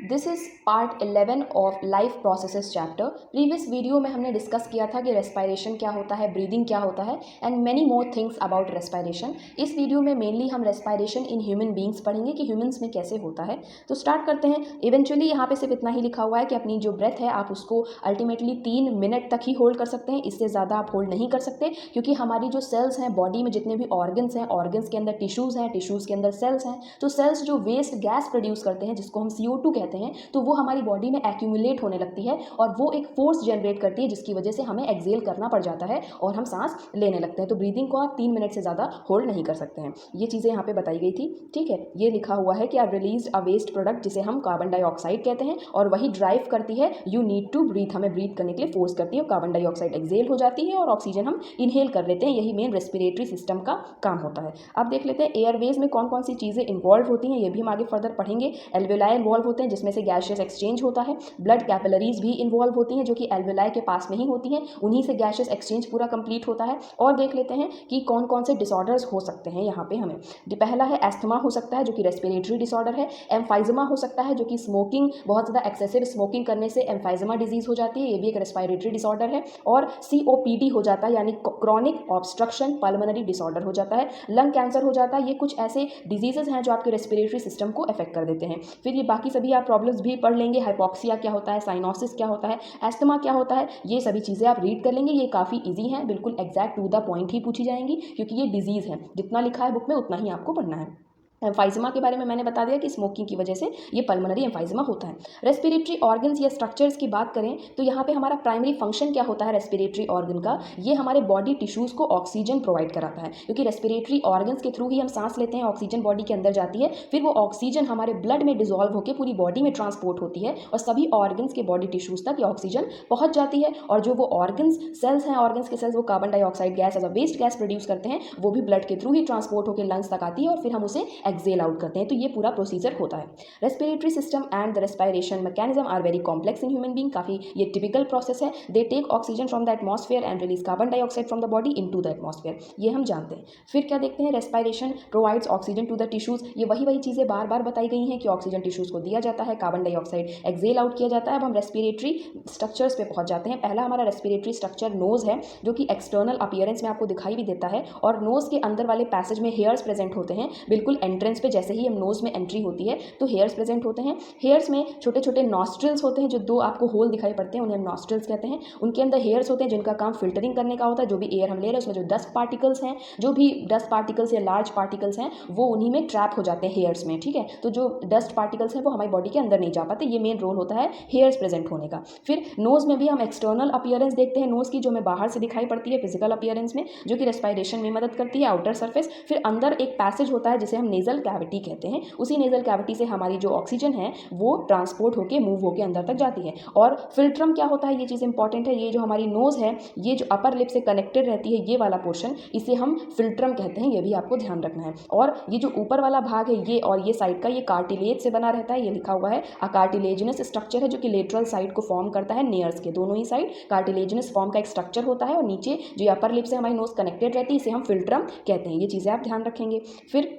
This is part 11 of life processes chapter. Previous video में हमने discuss किया था कि रेस्पायरेशन क्या होता है, ब्रीदिंग क्या होता है and many more things about respiration. इस वीडियो में मेनली हम रेस्पायरेशन इन ह्यूमन बींग्स पढ़ेंगे कि ह्यूमंस में कैसे होता है। तो स्टार्ट करते हैं। इवेंचुअली यहाँ पे सिर्फ इतना ही लिखा हुआ है कि अपनी जो ब्रेथ है आप उसको अल्टीमेटली 3 मिनट तक ही होल्ड कर सकते हैं, इससे ज़्यादा आप होल्ड नहीं कर सकते, क्योंकि हमारी जो सेल्स हैं बॉडी में, जितने भी ऑर्गन्स हैं, ऑर्गन्स के अंदर टिश्यूज़ हैं, टिश्यूज़ के अंदर सेल्स हैं। तो सेल्स जो वेस्ट गैस प्रोड्यूस करते हैं जिसको हम CO2 कहते हैं, तो वो हमारी बॉडी में एक्यूमुलेट होने लगती है और वो एक फोर्स जनरेट करती है जिसकी वजह से हमें एक्सेल करना पड़ जाता है और हम सांस लेने लगते हैं। तो ब्रीदिंग को आप 3 मिनट से ज़्यादा होल्ड नहीं कर सकते हैं। ये चीज़ें यहाँ पे बताई गई थी, ठीक है। ये लिखा हुआ है कि are release a waste product जिसे हम कार्बन डाइऑक्साइड कहते हैं और वही ड्राइव करती है यू नीड टू ब्रीथ, हमें ब्रीथ करने के लिए फोर्स करती है। कार्बन डाइऑक्साइड एक्सेल हो जाती है और ऑक्सीजन हम इनहेल कर लेते हैं। यही मेन रेस्पिरेटरी सिस्टम का काम होता है। अब देख लेते हैं एयरवेज में कौन कौन सी चीज़ें इन्वॉल्व होती हैं, ये भी हम आगे फर्दर पढ़ेंगे। एल्वेलाई इन्वॉल्व होते हैं जिसमें से गैसियस एक्सचेंज होता है। ब्लड कैपिलरीज भी इन्वॉल्व होती हैं जो कि एल्वेलाई के पास में ही होती हैं, उन्हीं से गैसियस एक्सचेंज पूरा कंप्लीट होता है। और देख लेते हैं कि कौन कौन से डिसऑर्डर्स हो सकते हैं यहाँ पे हमें। पहला है एस्थमा हो सकता है जो कि रेस्पिरेटरी डिसऑर्डर है। एम्फाइजमा हो सकता है जो कि स्मोकिंग, बहुत ज़्यादा एक्सेसिव स्मोकिंग करने से एम्फाइजमा डिजीज हो जाती है, ये भी एक रेस्पिरेटरी डिसऑर्डर है। और COPD हो जाता है यानी क्रॉनिक ऑब्स्ट्रक्शन पल्मोनरी डिसऑर्डर हो जाता है। लंग कैंसर हो जाता है। ये कुछ ऐसे डिजीजेज हैं जो आपके रेस्पिरेटरी सिस्टम को अफेक्ट कर देते हैं। फिर ये बाकी सभी आप प्रॉब्लम्स भी पढ़ लेंगे। हाइपोक्सिया क्या होता है, साइनोसिस क्या होता है, एस्थमा क्या होता है, ये सभी चीज़ें आप रीड कर लेंगे। ये काफ़ी ईजी हैं, बिल्कुल एग्जैक्ट टू द पॉइंट ही पूछी जाएंगी क्योंकि ये डिजीज़ है। जितना लिखा है बुक में उतना ही आपको पढ़ना है। एम्फाइजमा के बारे में मैंने बता दिया कि स्मोकिंग की वजह से ये पल्मोनरी एम्फाइजमा होता है। रेस्पिरेटरी ऑर्गन्स या स्ट्रक्चर्स की बात करें तो यहाँ पे हमारा प्राइमरी फंक्शन क्या होता है रेस्पिरेटरी ऑर्गन का, ये हमारे बॉडी टिश्यूज़ को ऑक्सीजन प्रोवाइड कराता है, क्योंकि रेस्पिरेटरी ऑर्गन्स के थ्रू ही हम सांस लेते हैं, ऑक्सीजन बॉडी के अंदर जाती है, फिर वो ऑक्सीजन हमारे ब्लड में डिजॉल्व होकर पूरी बॉडी में ट्रांसपोर्ट होती है और सभी ऑर्गन्स के बॉडी टिश्यूज़ तक ये ऑक्सीजन पहुँच जाती है। और जो वो ऑर्गन्स सेल्स हैं, ऑर्गन्स के सेल्स, वो carbon dioxide gas as a waste gas produce करते हैं, वो भी ब्लड के थ्रू ही ट्रांसपोर्ट होकर लंग्स तक आती है और फिर हम उसे एक्सेल आउट करते हैं। तो ये पूरा प्रोसीजर होता है। Respiratory system and the respiration mechanism are very complex in human being. काफी ये टिपिकल प्रोसेस है। They take oxygen from the atmosphere and release carbon dioxide from the body into the atmosphere, ये हम जानते हैं। फिर क्या देखते हैं, respiration provides oxygen to the tissues. ये वही चीजें बार बार बताई गई हैं कि ऑक्सीजन टिश्यूज को दिया जाता है, कार्बन डाइऑक्साइड एक्सेल आउट किया जाता है। अब हम रेस्पिरेटरी स्ट्रक्चर्स पे पहुंच जाते हैं। पहला हमारा रेस्पिरेटरी स्ट्रक्चर नोज है जो कि एक्सटर्नल अपीयरेंस में आपको दिखाई भी देता है और नोज के अंदर वाले पैसेज में हेयर्स प्रेजेंट होते हैं। बिल्कुल एंट्रेंस पे जैसे ही हम नोज में एंट्री होती है तो हेयर्स प्रेजेंट होते हैं। हेयर्स में छोटे छोटे नॉस्ट्रिल्स होते हैं, जो 2 आपको होल दिखाई पड़ते हैं उन्हें हम नॉस्ट्रिल्स कहते हैं। उनके अंदर हेयर्स होते हैं जिनका काम फिल्टरिंग करने का होता है। जो भी एयर हम ले रहे हैं उसमें जो डस्ट पार्टिकल्स हैं, जो भी डस्ट पार्टिकल्स या लार्ज पार्टिकल्स हैं, वो उन्हीं में ट्रैप हो जाते हैं हेयर्स में, ठीक है। तो जो डस्ट पार्टिकल्स हैं वो हमारी बॉडी के अंदर नहीं जा पाते, ये मेन रोल होता है हेयर्स प्रेजेंट होने का। फिर नोज में भी हम एक्सटर्नल अपीयरेंस देखते हैं नोज की, जो हमें बाहर से दिखाई पड़ती है फिजिकल अपीयरेंस में, जो कि रेस्पिरेशन में मदद करती है, आउटर सरफेस। फिर अंदर एक पैसेज होता है जिसे हम नेजल कैविटी कहते हैं। उसी नेजल कैविटी से हमारी जो ऑक्सीजन है वो ट्रांसपोर्ट होकर मूव होकर अंदर तक जाती है। और फिल्ट्रम क्या होता है, ये चीज़ इंपॉर्टेंट है। ये जो हमारी नोज है, ये जो अपर लिप से कनेक्टेड रहती है, ये वाला पोर्शन, इसे हम फिल्ट्रम कहते हैं, ये भी आपको ध्यान रखना है। और ये जो ऊपर वाला भाग है ये और ये साइड का, ये कार्टिलेज से बना रहता है, ये लिखा हुआ है। कार्टिलेजिनस स्ट्रक्चर है जो कि लेटरल साइड को फॉर्म करता है, नेयर्स के दोनों ही साइड कार्टिलेजिनस फॉर्म का एक स्ट्रक्चर होता है। और नीचे जो अपर लिप से हमारी नोज कनेक्टेड रहती है इसे हम फिल्ट्रम कहते हैं। ये चीज़ें आप ध्यान रखेंगे। फिर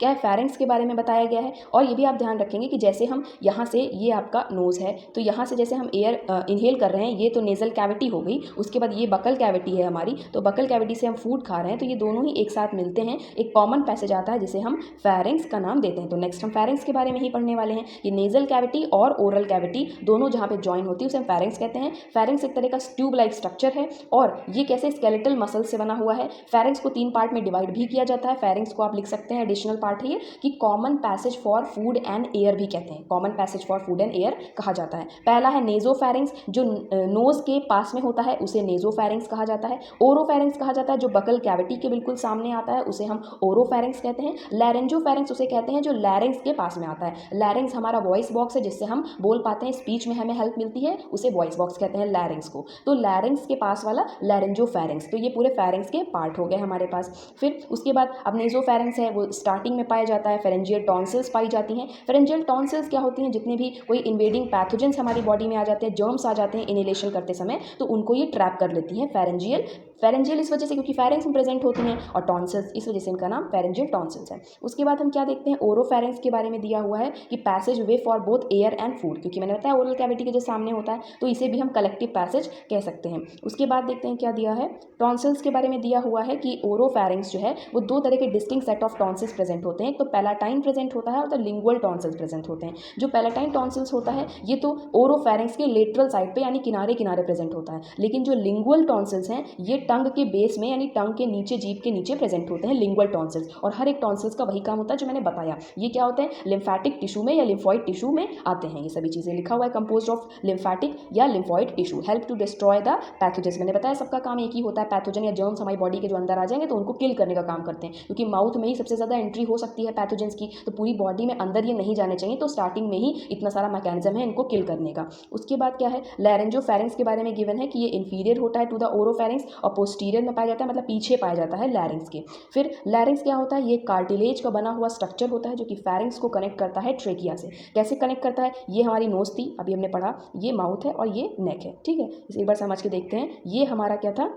क्या है, फेरेंक्स के बारे में बताया गया है। और ये भी आप ध्यान रखेंगे कि जैसे हम यहाँ से, ये आपका नोज़ है, तो यहाँ से जैसे हम एयर इनहेल कर रहे हैं, ये तो नेजल कैविटी हो गई। उसके बाद ये बकल कैविटी है हमारी, तो बकल कैविटी से हम फूड खा रहे हैं, तो ये दोनों ही एक साथ मिलते हैं, एक कॉमन पैसेज आता है जिसे हम फेरेंक्स का नाम देते हैं। तो नेक्स्ट हम फेरेंक्स के बारे में ही पढ़ने वाले हैं। ये नेजल कैविटी और ओरल कैविटी दोनों जहाँ पे ज्वाइन होती है उसे हम फेरेंक्स कहते हैं। फेरेंक्स एक तरह का ट्यूब लाइक स्ट्रक्चर है और ये कैसे स्केलेटल मसल से बना हुआ है। फेरेंक्स को 3 पार्ट में डिवाइड भी किया जाता है। फेरेंक्स को आप लिख सकते हैं, एडिशनल पार्ट है ये, कि common passage for food and air भी कहते हैं। Common passage for food and air कहा जाता है। पहला है नेजोफेरिंक्स, जो नोज के पास में होता है उसे नेजोफेरिंक्स कहा जाता है। ओरोफेरिंक्स कहा जाता है जो बकल कैविटी के बिल्कुल सामने आता है, उसे हम ओरोफेरिंक्स कहते हैं। लैरेंजोफेरिंक्स उसे कहते हैं जो लैरिंक्स के पास में आता है। लैरिंक्स हमारा वॉइस बॉक्स है जिससे हम बोल पाते हैं, स्पीच में हमें हेल्प मिलती है, उसे वॉइस बॉक्स कहते हैं लैरिंक्स को। तो लैरिंक्स के पास वाला लैरेंजोफेरिंक्स। तो ये पूरे फेरिंक्स के पार्ट हो गए हमारे पास। फिर उसके बाद अब नेजोफेरिंक्स है, वो स्टार्टिंग में पाया जाता है। फेरेंजियल टॉन्सिल्स पाई जाती हैं। फेरेंजियल टॉन्सिल्स क्या होती हैं, जितने भी कोई इन्वेडिंग पैथोजेंस हमारी बॉडी में आ जाते हैं, जर्म्स आ जाते हैं इनहेलेशन करते समय, तो उनको ये ट्रैप कर लेती हैं फेरेंजियल फेरेंजियल इस वजह से क्योंकि फेरेंक्स में प्रेजेंट होती हैं, और टॉन्सिल्स इस वजह से इनका नाम फेरेंजियल टॉन्सिल्स है। उसके बाद हम क्या देखते हैं, ओरोफेरेंक्स के बारे में दिया हुआ है कि passage way for both air and food, क्योंकि मैंने बताया ओरल कैविटी के जो सामने होता है तो इसे भी हम कलेक्टिव पैसेज कह सकते हैं। उसके बाद देखते हैं क्या दिया है, टॉन्सिल्स के बारे में दिया हुआ है कि ओरोफेरेंक्स जो है वो दो तरह के distinct set of tonsils present होते हैं, एक तो पैलाटाइन प्रेजेंट होता है और द लिंगुअल टॉन्सिल्स प्रेजेंट होते हैं। जो पैलाटाइन टॉन्सिल्स होता है ये तो ओरोफेरेंक्स के लेटरल साइड पे यानी किनारे किनारे प्रेजेंट होता है, लेकिन जो लिंगुअल टॉन्सिल्स हैं ये टंग के बेस में यानी टंग के नीचे, जीभ के नीचे प्रेजेंट होते हैं लिंगुअल टॉन्सिल्स। और हर एक टॉन्सिल्स का वही काम होता है जो मैंने बताया। ये क्या होते हैं, लिम्फेटिक टिश्यू में या लिम्फॉइड टिश्यू में आते हैं। ये सभी चीज़ें लिखा हुआ है कंपोज्ड ऑफ लिम्फेटिक या lymphoid tissue, help to destroy the pathogens. मैंने बताया सबका काम एक ही होता है, पैथोजन या जर्म्स हमारी बॉडी के जो अंदर आ जाएंगे तो उनको किल करने का काम करते हैं, क्योंकि माउथ में ही सबसे ज़्यादा एंट्री हो सकती है पैथोजेंस की, तो पूरी बॉडी में अंदर ये नहीं जाने चाहिए, तो स्टार्टिंग में ही इतना सारा मैकेनिज्म है इनको किल करने का। उसके बाद क्या है, लैरेंजोफेरेंक्स के बारे में गिवन है कि ये इंफीरियर होता है टू द ओरोफेरेंक्स और पोस्टीरियर में पाया जाता है, मतलब पीछे पाया जाता है लैरिंक्स के। फिर लैरिंक्स क्या होता है, ये कार्टिलेज का बना हुआ स्ट्रक्चर होता है जो कि फेरिंक्स को कनेक्ट करता है ट्रेकिया से। कैसे कनेक्ट करता है, ये हमारी नोज थी अभी हमने पढ़ा, ये माउथ है और ये नेक है, ठीक है। इसे एक बार समझ के देखते हैं। ये हमारा क्या था,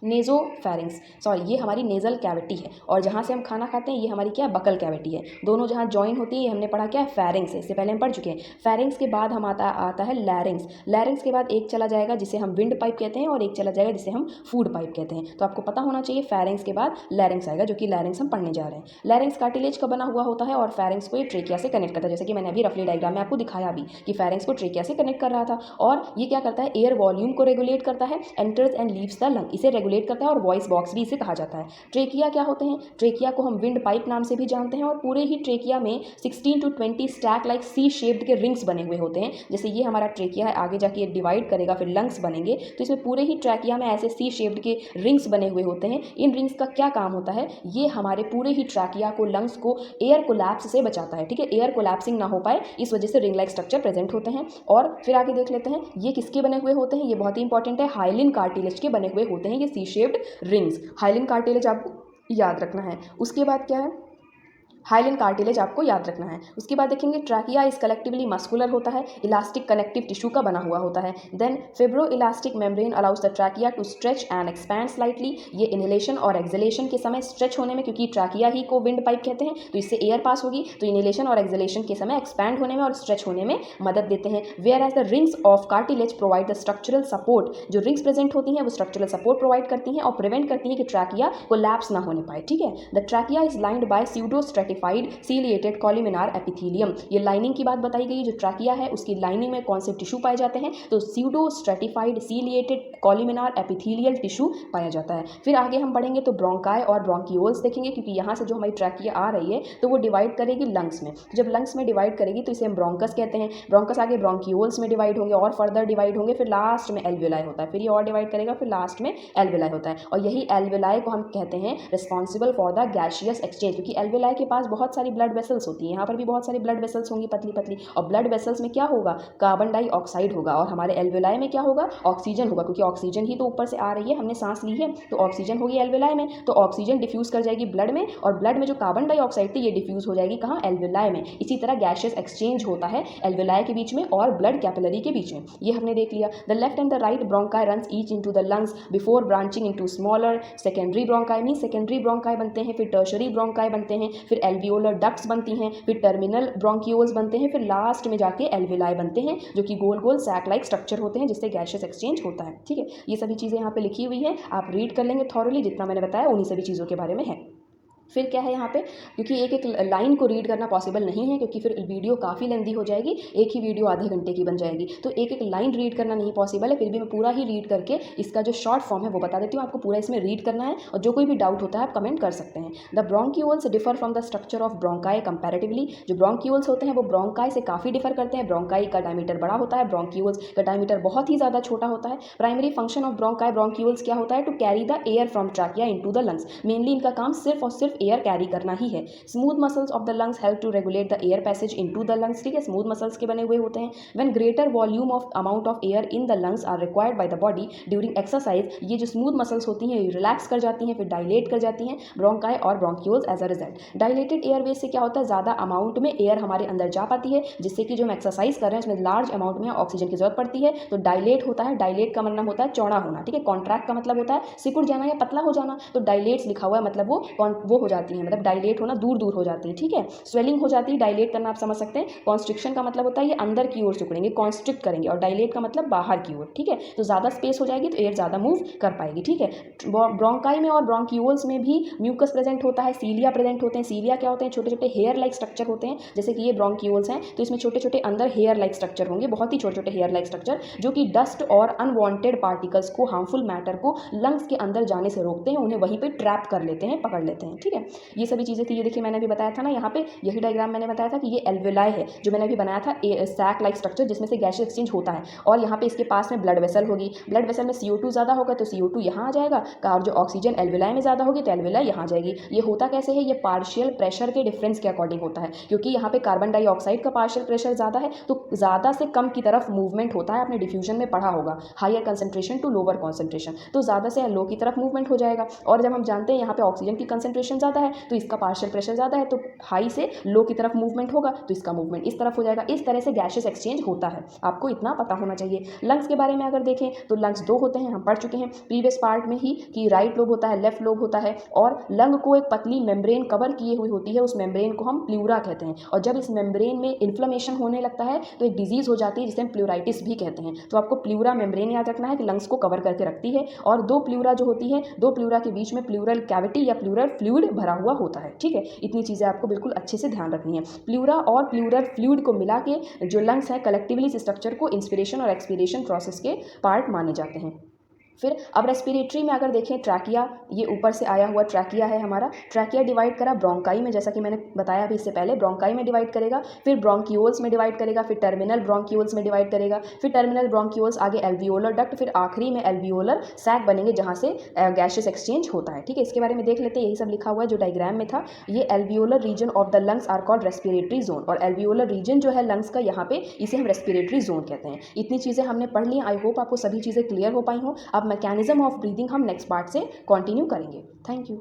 नेजोफेरिंक्स, सॉरी ये हमारी नेजल कैविटी है, और जहाँ से हम खाना खाते हैं ये हमारी क्या है, बकल कैविटी है। दोनों जहाँ ज्वाइन होती है ये हमने पढ़ा क्या है, फेरिंक्स है, इससे पहले हम पढ़ चुके हैं। फेरिंक्स के बाद हम आता है लैरिंक्स। लैरिंक्स के बाद एक चला जाएगा जिसे हम विंड पाइप कहते हैं, और एक चला जाएगा जिसे हम फूड पाइप कहते हैं। तो आपको पता होना चाहिए फेरिंक्स के बाद लैरिंक्स आएगा, जो कि लैरिंक्स हम पढ़ने जा रहे हैं। लैरिंक्स कार्टिलेज का बना हुआ होता है और फेरिंक्स को ये ट्रेकिया से कनेक्ट करता है, जैसे कि मैंने अभी रफली डायग्राम में आपको दिखाया भी कि फेरिंक्स को ट्रेकिया से कनेक्ट कर रहा था। और ये क्या करता है, एयर वॉल्यूम को रेगुलेट करता है, enters and leaves the lung, इसे रेगुलेट करता है, और वॉइस बॉक्स भी इसे कहा जाता है। ट्रेकिया क्या होते हैं, ट्रेकिया को हम विंड पाइप नाम से भी जानते हैं, और पूरे ही ट्रेकिया में 16 to 20 stack like C shaped के रिंग्स बने हुए होते हैं। जैसे ये हमारा ट्रेकिया है, आगे जाके ये डिवाइड करेगा, फिर लंग्स बनेंगे, तो इसमें पूरे ही ट्रेकिया में ऐसे सी शेप्ड के रिंग्स बने हुए होते हैं। इन रिंग्स का क्या काम होता है, ये हमारे पूरे ही ट्रेकिया को, लंग्स को एयर कोलैप्स से बचाता है, ठीक है। एयर कोलैप्सिंग ना हो पाए इस वजह से रिंग लाइक स्ट्रक्चर प्रेजेंट होते हैं। और फिर आगे देख लेते हैं ये किसके बने हुए होते हैं, ये बहुत ही इंपॉर्टेंट है, हाइलिन कार्टिलेज के बने हुए होते हैं ये C shaped rings. Hyaline cartilage आपको याद रखना है। उसके बाद क्या है, हाइलिन कार्टिलेज आपको याद रखना है। उसके बाद देखेंगे ट्रैकिया इज कलेक्टिवली मस्कुलर होता है, इलास्टिक कनेक्टिव टिश्यू का बना हुआ होता है। Then fibro elastic membrane allows the trachea to stretch and expand slightly. ये इनहेलेशन और एक्सहेलेशन के समय स्ट्रेच होने में, क्योंकि ट्रैकिया ही को विंड पाइप कहते हैं तो इससे एयर पास होगी, तो इनहेलेशन और एक्सहेलेशन के समय एक्सपैंड होने में और स्ट्रेच होने में मदद देते हैं। Whereas the rings of cartilage provide the structural support, जो रिंग्स प्रेजेंट होती हैं वो स्ट्रक्चरल सपोर्ट प्रोवाइड करती हैं और प्रिवेंट करती हैं कि ट्रैकिया कोलैप्स ना होने पाए, ठीक है। The trachea is lined by pseudo stratified ciliated columnar epithelium. ये लाइनिंग की बात बताई गई, जो ट्रैकिया है उसकी लाइनिंग में कौन से टिश्यू पाए जाते हैं, तो pseudo stratified ciliated columnar epithelial tissue पाया जाता है। फिर आगे हम बढ़ेंगे तो ब्रोंकाई और ब्रोंकियोल्स देखेंगे, क्योंकि यहाँ से जो हमारी ट्रैकिया आ रही है तो वो डिवाइड करेगी लंग्स में। जब लंग्स में डिवाइड करेगी तो इसे हम ब्रोंकस कहते हैं। ब्रोंकस आगे ब्रोंकियोल्स में डिवाइड होंगे और फर्दर डिवाइड होंगे, फिर लास्ट में एल्वियोलाई होता है, फिर ये और डिवाइड करेगा, फिर लास्ट में एल्वियोलाई होता है। और यही एल्वियोलाई को हम कहते हैं responsible for the gaseous exchange, क्योंकि एल्वियोलाई के पास बहुत सारी ब्लड वेसल्स होती है, यहाँ पर भी बहुत सारी ब्लड वेसल्स होंगी पतली पतली, और ब्लड वेसल्स में क्या होगा, कार्बन डाइऑक्साइड होगा, और हमारे एल्वियोलाई में क्या होगा, ऑक्सीजन होगा, क्योंकि ऑक्सीजन ही तो ऊपर से आ रही है, हमने सांस ली है तो ऑक्सीजन होगी एल्वियोलाई में, तो ऑक्सीजन डिफ्यूज कर जाएगी ब्लड में, और ब्लड में जो कार्बन डाइऑक्साइड थी ये डिफ्यूज हो जाएगी कहाँ, एल्वियोलाई में। इसी तरह गैसियस एक्सचेंज होता है एल्वियोलाई के बीच में और ब्लड कैपिलरी के बीच में, ये हमने देख लिया। The left and the right bronchi runs each into the lungs before branching into smaller secondary bronchi, mean secondary bronchi बनते हैं, फिर टर्शरी ब्रोंकाई बनते हैं, फिर एल्वियोलर डक्ट्स बनती हैं, फिर टर्मिनल ब्रोंकियोल्स बनते हैं, फिर लास्ट में जाके एल्वियोलाई बनते हैं, जो कि गोल गोल सैक लाइक स्ट्रक्चर होते हैं जिससे गैसियस एक्सचेंज होता है, ठीक है। ये सभी चीज़ें यहाँ पे लिखी हुई हैं, आप रीड कर लेंगे थॉरली, जितना मैंने बताया उन्हीं सभी चीज़ों के बारे में है। फिर क्या है यहाँ पे, क्योंकि एक एक लाइन को रीड करना पॉसिबल नहीं है, क्योंकि फिर वीडियो काफ़ी लेंदी हो जाएगी, एक ही वीडियो आधे घंटे की बन जाएगी, तो एक एक लाइन रीड करना नहीं पॉसिबल है। फिर भी मैं पूरा ही रीड करके इसका जो शॉर्ट फॉर्म है वो बता देती हूँ, आपको पूरा इसमें रीड करना है, और जो कोई भी डाउट होता है आप कमेंट कर सकते हैं। The bronchioles differ from the structure of bronchi comparatively. जो ब्रोंकियोल्स होते हैं वो ब्रोंकाई से काफ़ी डिफर करते हैं। ब्रोंकाई का डायमीटर बड़ा होता है, ब्रोंकियोल्स का डायमीटर बहुत ही ज़्यादा छोटा होता है। Primary function of bronchi bronchioles क्या होता है, to carry the air from trachea into the lungs. Mainly इनका काम सिर्फ और सिर्फ एयर कैरी करना ही है। Smooth muscles of the lungs help to regulate the air passage into the lungs, ठीक है, स्मूथ मसल्स के बने हुए होते हैं। When greater volume of amount of air in the lungs are required by the body during exercise, ये जो smooth muscles होती हैं ये रिलैक्स कर जाती हैं, फिर डायलेट कर जाती हैं ब्रोंकाई और bronchioles as a result. Dilated airways से क्या होता है, ज़्यादा अमाउंट में एयर हमारे अंदर जा पाती है, जिससे कि जो हम एक्सरसाइज कर रहे हैं उसमें लार्ज अमाउंट में ऑक्सीजन की जरूरत पड़ती है, तो डायलेट होता है। डायलेट का मतलब होता है चौड़ा होना, ठीक है। कॉन्ट्रैक्ट का मतलब होता है सिकुड़ जाना या पतला हो जाना, तो डायलेट्स लिखा हुआ है मतलब वो हो जाती है, मतलब डायलेट होना, दूर दूर हो जाती है, ठीक है। स्वेलिंग हो जाती है, डायलेट करना आप समझ सकते हैं। कॉन्स्ट्रिक्शन का मतलब होता है ये अंदर की ओर सिकुड़ेंगे, कॉन्स्ट्रिक्ट करेंगे, और डायलेट का मतलब बाहर की ओर, ठीक है। तो ज़्यादा स्पेस हो जाएगी तो एयर ज़्यादा मूव कर पाएगी, ठीक है। ब्रोंकाई में और ब्रोंक्यूल्स में भी म्यूकस प्रेजेंट होता है, सीलिया प्रेजेंट होते हैं। सीलिया क्या होते हैं, छोटे छोटे हेयर लाइक स्ट्रक्चर होते हैं, जैसे कि ये ब्रोंक्यूल्स हैं तो इसमें छोटे छोटे अंदर हेयर लाइक स्ट्रक्चर होंगे, बहुत ही छोटे छोटे हेयर लाइक स्ट्रक्चर, जो कि डस्ट और अनवांटेड पार्टिकल्स को, हार्मफुल मैटर को लंग्स के अंदर जाने से रोकते हैं, उन्हें वहीं पे ट्रैप कर लेते हैं, पकड़ लेते हैं, ठीक है। ये सभी चीज़ें थी। ये देखिए मैंने अभी बताया था ना, यहाँ पे यही डायग्राम मैंने बताया था कि ये एल्वेलाई है जो मैंने अभी बनाया था, सैक लाइक स्ट्रक्चर जिसमें से गैसेस एक्सचेंज होता है, और यहाँ पे इसके पास में ब्लड वेसल होगी। ब्लड वेसल में CO2 ज़्यादा होगा तो CO2 यहाँ आ जाएगा, और जो ऑक्सीजन एल्वेलाई में ज़्यादा होगी तो एल्वेलाई यहाँ जाएगी। ये होता कैसे है, ये पार्शियल प्रेशर के डिफरेंस के अकॉर्डिंग होता है, क्योंकि यहाँ पे कार्बन डाइऑक्साइड का पार्शियल प्रेशर ज़्यादा है तो ज़्यादा से कम की तरफ मूवमेंट होता है। आपने डिफ्यूजन में पढ़ा होगा, higher concentration to lower concentration, तो ज़्यादा से लो की तरफ मूवमेंट हो जाएगा। और जब हम जानते हैं यहाँ पे ऑक्सीजन की कंसंट्रेशन ज़्यादा है तो इसका पार्शियल प्रेशर ज़्यादा है, तो हाई से लो की तरफ मूवमेंट होगा तो इसका मूवमेंट इस तरफ हो जाएगा। इस तरह से गैसेस एक्सचेंज होता है, आपको इतना पता होना चाहिए। लंग्स के बारे में अगर देखें तो लंग्स दो होते हैं, हम पढ़ चुके हैं प्रीवियस पार्ट में ही कि राइट लोब होता है, लेफ्ट लोब होता है, और लंग को एक पतली मेम्ब्रेन कवर किए हुई होती है, उस मेम्ब्रेन को हम प्लूरा कहते हैं। और जब इस मेम्ब्रेन में इन्फ्लेमेशन होने लगता है तो एक डिजीज हो जाती है जिसे हम प्लूराइटिस भी कहते हैं। तो आपको प्लूरा मेम्ब्रेन याद रखना है कि लंग्स को कवर करके रखती है, और दो प्लूरा जो होती है, दो प्लूरा के बीच में प्लूरल कैविटी या प्लूरल फ्लूइड भरा हुआ होता है, ठीक है। इतनी चीज़ें आपको बिल्कुल अच्छे से ध्यान रखनी है। प्लूरा और प्लूरल फ्लूइड को मिला के जो लंग्स हैं कलेक्टिवली इस स्ट्रक्चर को इंस्पिरेशन और एक्सपीरेशन प्रोसेस के पार्ट माने जाते हैं। फिर अब रेस्पिरेटरी में अगर देखें, ट्रैकिया, ये ऊपर से आया हुआ ट्रैकिया है हमारा। ट्रैकिया डिवाइड करा ब्रोंकाई में, जैसा कि मैंने बताया अभी इससे पहले, ब्रोंकाई में डिवाइड करेगा, फिर ब्रोंक्यूल्स में डिवाइड करेगा, फिर टर्मिनल ब्रोंक्यूल्स में डिवाइड करेगा, फिर टर्मिनल ब्रोंक्यूल्स आगे एल्वियोलर डक्ट, फिर आखिरी में एल्वियोलर सैक बनेंगे जहाँ से गैसेस एक्सचेंज होता है, ठीक है। इसके बारे में देख लेते हैं, यही सब लिखा हुआ है जो डायग्राम में था। ये alveolar region of the lungs are called respiratory zone, और एल्वियोलर रीजन जो है लंग्स का, यहाँ पे इसे हम रेस्पिरेटरी जोन कहते हैं। इतनी चीज़ें हमने पढ़ ली, आई होप आपको सभी चीज़ें क्लियर हो पाई हों। अब मैकेनिज्म ऑफ ब्रीदिंग हम नेक्स्ट पार्ट से कंटिन्यू करेंगे। Thank you.